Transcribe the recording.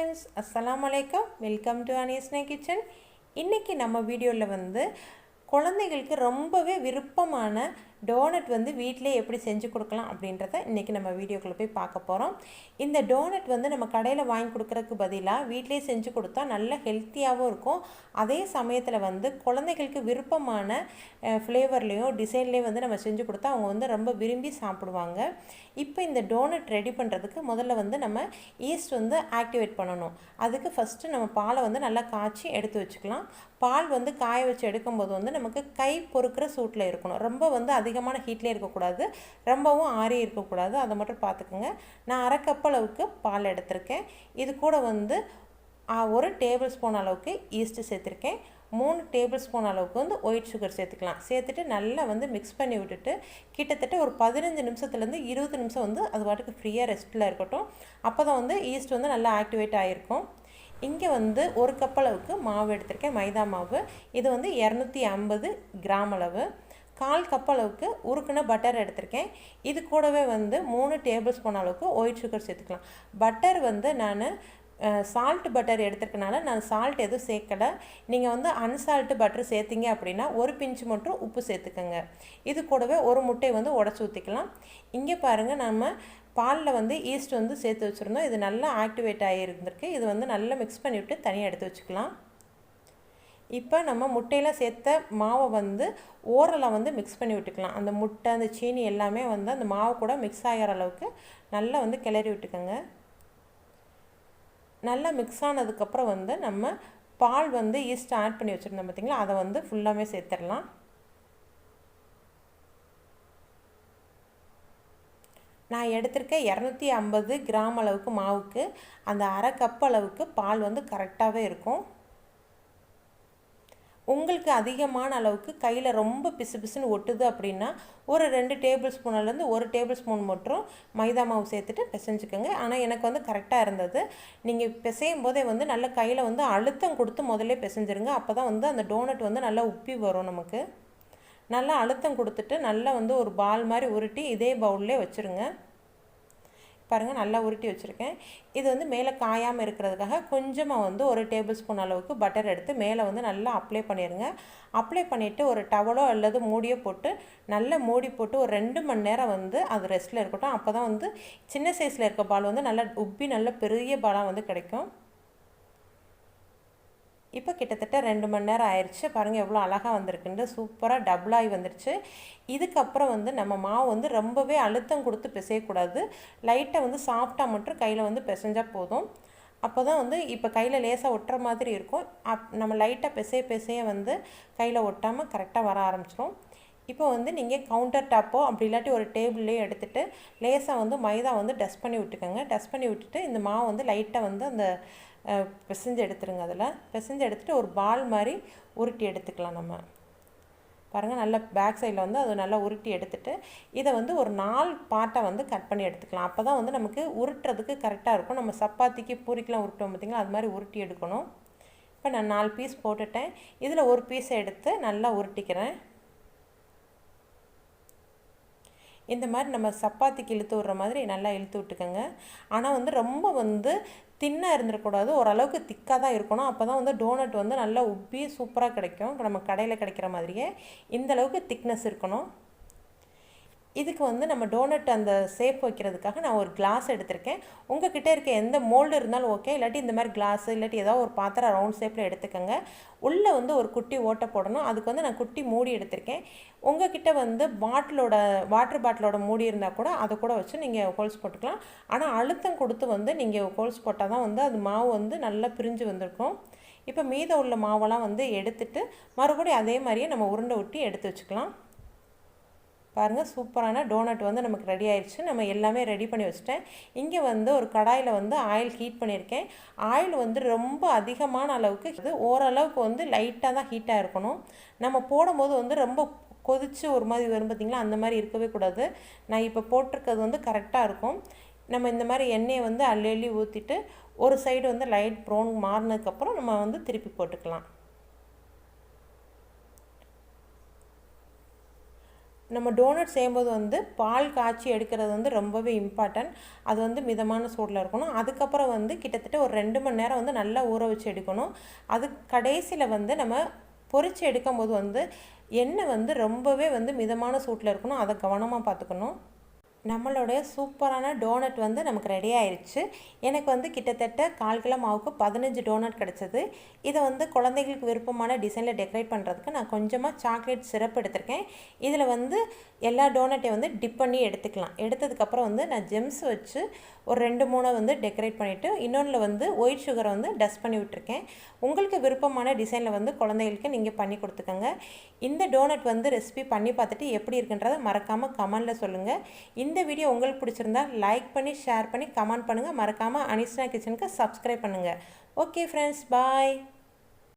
friends, assalamu alaikum. Welcome to Anish kitchen. இன்னைக்கு நம்ம வீடியோல வந்து குழந்தைகளுக்கு ரொம்பவே விருப்பமான டோனட் வந்து வீட்லயே எப்படி செஞ்சு கொடுக்கலாம் அப்படின்றத இன்னைக்கு நம்ம வீடியோக்குள்ள போய் பார்க்க போறோம். இந்த டோனட் வந்து நம்ம கடையில வாங்கி கொடுக்கிறதுக்கு பதிலா வீட்லயே செஞ்சு கொடுத்தா நல்ல ஹெல்த்தியாவும் இருக்கும். அதே சமயத்துல வந்து குழந்தைகளுக்கு விருப்பமான ஃப்ளேவர்லயும் டிசைன்லயும் வந்து நம்ம செஞ்சு கொடுத்தா அவங்க வந்து ரொம்ப விரும்பி சாப்பிடுவாங்க. இப்போ இந்த டோனட் ரெடி பண்றதுக்கு முதல்ல வந்து நம்ம ஈஸ்ட் வந்து ஆக்டிவேட் பண்ணனும். அதுக்கு ஃபர்ஸ்ட் நம்ம பாலை வந்து நல்லா காய்ச்சி எடுத்து வச்சுக்கலாம். பால் வந்து காய வச்சு எடுக்கும்போது வந்து நமக்கு கை பொறுக்கிற சூட்ல இருக்கணும். ரொம்ப வந்து அதிகமான ஹீட்ல இருக்க கூடாது, ரொம்பவும் ஆறி இருக்க கூடாது. அத மட்டும் பாத்துக்கங்க. நான் 1/2 கப் அளவுக்கு பால் எடுத்துர்க்கேன். இது கூட வந்து 1 டேபிள் ஸ்பூன் அளவுக்கு ஈஸ்ட் சேர்த்திருக்கேன். 3 டேபிள் ஸ்பூன் அளவுக்கு வந்து ஒயிட் சுகர் சேர்த்துக்கலாம். சேர்த்துட்டு நல்லா வந்து மிக்ஸ் பண்ணி விட்டுட்டு கிட்டத்தட்ட ஒரு 15 நிமிஷத்துல இருந்து 20 நிமிஷம் வந்து அது பாட்டுக்கு ஃப்ரீயா ரெஸ்ட்ல இருக்கட்டும். அப்பதான் வந்து ஈஸ்ட் வந்து நல்லா ஆக்டிவேட் ஆயிருக்கும். இங்க வந்து 1 கப் அளவுக்கு மாவு எடுத்துர்க்கேன், மைதா மாவு. இது வந்து 250 கிராம் அளவு. 1/4 கப் அளவுக்கு உருக்குன பட்டர் எடுத்துர்க்கேன். இது கூடவே வந்து 3 டேபிள் ஸ்பூன் அளவுக்கு ஒயிட் சுகர் சேர்த்துக்கலாம். பட்டர் வந்து நான் சால்ட் பட்டர் எடுத்துக்கனால நான் சால்ட் எதுவும் சேர்க்கல. நீங்க வந்து அன்சால்ட் பட்டர் சேர்த்தீங்க அப்படினா ஒரு பிஞ்ச் மட்டும் உப்பு சேர்த்துக்கங்க. இது கூடவே ஒரு முட்டை வந்து உடைச்சு ஊத்திக்கலாம். இங்க பாருங்க நாம பால்ல வந்து ஈஸ்ட் வந்து சேர்த்து வச்சிருந்தோம். இது நல்லா ஆக்டிவேட் ஆகியிருக்கு. இது வந்து நல்லா மிக்ஸ் பண்ணி விட்டு தனியா எடுத்து வச்சுக்கலாம். இப்போ நம்ம முட்டையில சேர்த்த மாவை வந்து ஓரலா வந்து மிக்ஸ் பண்ணி விட்டுக்கலாம். அந்த முட்டை அந்த சீனி எல்லாமே வந்து அந்த மாவு கூட மிக்ஸ் ஆகிற அளவுக்கு நல்லா வந்து கிளறி விட்டுக்கங்க. நல்லா மிக்ஸ் ஆனதுக்கு அப்புறம் வந்து நம்ம பால் வந்து ஈஸ்ட் ஆட் பண்ணி வச்சிருந்தோம் பாத்தீங்களா, அத வந்து ஃபுல்லாமே சேர்த்திரலாம். நான் எடுத்துர்க்க 250 கிராம் அளவுக்கு மாவுக்கு அந்த 1/2 கப் அளவுக்கு பால் வந்து கரெக்ட்டாவே இருக்கும். உங்களுக்கு அதிகமான அளவுக்கு கையில ரொம்ப பிசுபிசுன்னு ஒட்டுது அப்படினா ஒரு 2 டேபிள் ஸ்பூன்ல இருந்து 1 டேபிள் ஸ்பூன் மட்டும் மைதா மாவு சேர்த்துட்டு பிசைஞ்சுக்கங்க. ஆனா எனக்கு வந்து கரெக்ட்டா இருந்தது. நீங்க பிசையும்போதே வந்து நல்ல கையில வந்து அழுத்தம் கொடுத்து முதல்ல பிசைஞ்சிருங்க. அப்பதான் வந்து அந்த டோனட் வந்து நல்லா உப்பி வரும் நமக்கு. நல்லா அழுத்தம் கொடுத்துட்டு நல்லா வந்து ஒரு பால் மாதிரி உருட்டி இதே பவுல்லே வச்சிருங்க. பாருங்க நல்லா உருட்டி வச்சிருக்கேன். இது வந்து மேல காயாம இருக்குிறதுக்காக கொஞ்சமா வந்து 1 டேபிள் ஸ்பூன் அளவுக்கு பட்டர் எடுத்து மேல வந்து நல்லா அப்ளை பண்ணிருங்க. அப்ளை பண்ணிட்டு ஒரு டவலோ அல்லது மூடியோ போட்டு நல்லா மூடி போட்டு ஒரு 2 மணி நேரம் வந்து அது ரெஸ்ட்ல இருக்கட்டும். அப்பதான் வந்து சின்ன சைஸ்ல இருக்க பால் வந்து நல்லா உப்பி நல்ல பெரிய பாலா வந்து கிடைக்கும். இப்போ கிட்டத்தட்ட 2 மணி நேரம் ஆயிருச்சு. பாருங்க எவ்வளவு அழகா வந்திருக்குன்னு. சூப்பரா டபுள் ஆயி வந்துருச்சு. இதுக்கு அப்புறம் வந்து நம்ம மாவு வந்து ரொம்பவே அழுத்தம் கொடுத்து பிசைய கூடாது. லைட்டா வந்து சாஃப்ட்டா மட்டும் கையில வந்து பிசைஞ்சா போதும். அப்பதான் வந்து இப்ப கையில லேசா ஒட்டற மாதிரி இருக்கும். நம்ம லைட்டா பிசைய வந்து கையில ஒட்டாம கரெக்ட்டா வர ஆரம்பிச்சிரும். இப்போ வந்து நீங்க கவுண்டர் டாப்போ அப்படி இல்லாட்டி ஒரு டேபிள்லயே எடுத்துட்டு லேசா வந்து மைதா வந்து டஸ்ட் பண்ணி விட்டுக்கங்க. டஸ்ட் பண்ணி விட்டுட்டு இந்த மாவு வந்து லைட்டா வந்து அந்த பிசைஞ்சு எடுத்துருங்க. அதுல பிசைஞ்சு எடுத்துட்டு ஒரு பால் மாதிரி உருட்டி எடுத்துக்கலாம் நம்ம. பாருங்க நல்ல பேக் சைடுல வந்து அது நல்லா உருட்டி எடுத்துட்டு இத வந்து ஒரு 4 பார்ட்டா வந்து கட் பண்ணி எடுத்துக்கலாம். அப்பதான் வந்து நமக்கு உருட்றதுக்கு கரெக்ட்டா இருக்கும். நம்ம சப்பாத்திக்கு பூரிக்குலாம் உருட்டுவோம் பாத்தீங்களா, அது மாதிரி உருட்டி எடுக்கணும். இப்போ நான் 4 பீஸ் போட்டுட்டேன். இதுல ஒரு பீஸ் எடுத்து நல்லா உருட்டிக்கிறேன். இந்த மாதிரி நம்ம சப்பாத்திக்கு இழுத்து விடுற மாதிரி நல்லா இழுத்து விட்டுக்கங்க. ஆனா வந்து ரொம்ப வந்து தின்னா இருந்திர கூடாது. ஒரு அளவுக்கு திக்கா தான் இருக்கணும். அப்பதான் வந்து டோனட் வந்து நல்லா உப்பி சூப்பரா கிடைக்கும். நம்ம கடையில கிடைக்கிற மாதிரியே இந்த அளவுக்கு திக்னஸ் இருக்கணும். இதுக்கு வந்து நம்ம டோனட் அந்த ஷேப் வைக்கிறதுக்காக நான் ஒரு கிளாஸ் எடுத்துர்க்கேன். உங்க கிட்ட இருக்க எந்த மோல்ட் இருந்தாலும் ஓகே. இல்லாட்டி இந்த மாதிரி கிளாஸ் இல்லாட்டி ஏதாவது ஒரு பாத்திரம் ரவுண்ட் ஷேப்ல எடுத்துக்கங்க. உள்ள வந்து ஒரு குட்டி ஓட்டை போடணும். அதுக்கு வந்து நான் குட்டி மூடி எடுத்துர்க்கேன். உங்க கிட்ட வந்து வாட்டர் பாட்டிலோட மூடி இருந்தா கூட அத கூட வச்சு நீங்க ஹோல்ஸ் போட்டுக்கலாம். ஆனா அழுத்தம் கொடுத்து வந்து நீங்க ஹோல்ஸ் போட்டா தான் வந்து அது மாவு வந்து நல்லா பிரிஞ்சு வந்திருக்கும். இப்போ மீத உள்ள மாவெல்லாம் வந்து எடுத்துட்டு மறுபடியும் அதே மாதிரியே நம்ம உருண்டை ஊட்டி எடுத்து வச்சுக்கலாம். பாருங்க சூப்பரான டோனட் வந்து நமக்கு ரெடி ஆயிருச்சு. நம்ம எல்லாமே ரெடி பண்ணி வச்சிட்டேன். இங்க வந்து ஒரு கடாயில வந்து ஆயில் ஹீட் பண்ணிருக்கேன். ஆயில் வந்து ரொம்ப அதிகமான அளவுக்கு இது ஓரளவுக்கு வந்து லைட்டா தான் ஹீட்டா இருக்கணும். நம்ம போடும்போது வந்து ரொம்ப கொதிச்சு ஒரு மாதிரி வரும் பாத்தீங்களா, அந்த மாதிரி இருக்கவே கூடாது. நான் இப்ப போட்டுக்கிறது வந்து கரெக்ட்டா இருக்கும். நம்ம இந்த மாதிரி எண்ணெயை வந்து அள்ளி ஊத்திட்டு ஒரு சைடு வந்து லைட் ப்ரௌன் மாறினதுக்கு அப்புறம் நம்ம வந்து திருப்பி போட்டுக்கலாம். நம்ம டோனட் செய்யும்போது வந்து பால் காய்ச்சி எடுக்கிறது வந்து ரொம்பவே இம்பார்ட்டன்ட். அது வந்து மிதமான சூடில் இருக்கணும். அதுக்கப்புறம் வந்து கிட்டத்தட்ட ஒரு 2 மணி நேரம் வந்து நல்லா ஊற வச்சு எடுக்கணும். அது கடைசியில் வந்து நம்ம பொரித்து எடுக்கும்போது வந்து எண்ணெய் வந்து ரொம்பவே வந்து மிதமான சூட்டில் இருக்கணும். அதை கவனமாக பார்த்துக்கணும். நம்மளுடைய சூப்பரான டோனட் வந்து நமக்கு ரெடி ஆயிடுச்சு. எனக்கு வந்து கிட்டத்தட்ட 1/4 கிலோ மாவுக்கு 15 டோனட் கிடச்சிது. இதை வந்து குழந்தைகளுக்கு விருப்பமான டிசைனில் டெக்கரேட் பண்ணுறதுக்கு நான் கொஞ்சமாக சாக்லேட் சிரப் எடுத்திருக்கேன். இதில் வந்து எல்லா டோனட்டையும் வந்து டிப் பண்ணி எடுத்துக்கலாம். எடுத்ததுக்கப்புறம் வந்து நான் ஜெம்ஸ் வச்சு ஒரு 2-3 வந்து டெக்கரேட் பண்ணிவிட்டு இன்னொன்றில் வந்து ஒயிட் சுகரை வந்து டஸ்ட் பண்ணி விட்டுருக்கேன். உங்களுக்கு விருப்பமான டிசைனில் வந்து குழந்தைகளுக்கு நீங்கள் பண்ணி கொடுத்துக்கோங்க. இந்த டோனட் வந்து ரெசிபி பண்ணி பார்த்துட்டு எப்படி இருக்குன்றதை மறக்காமல் கமெண்டில் சொல்லுங்கள். இந்த வீடியோ உங்களுக்கு பிடிச்சிருந்தா லைக் பண்ணி, ஷேர் பண்ணி, கமெண்ட் பண்ணுங்கள். மறக்காமல் அனிஷ்னா கிச்சனுக்கு சப்ஸ்கிரைப் பண்ணுங்கள். ஓகே ஃப்ரெண்ட்ஸ், பாய்.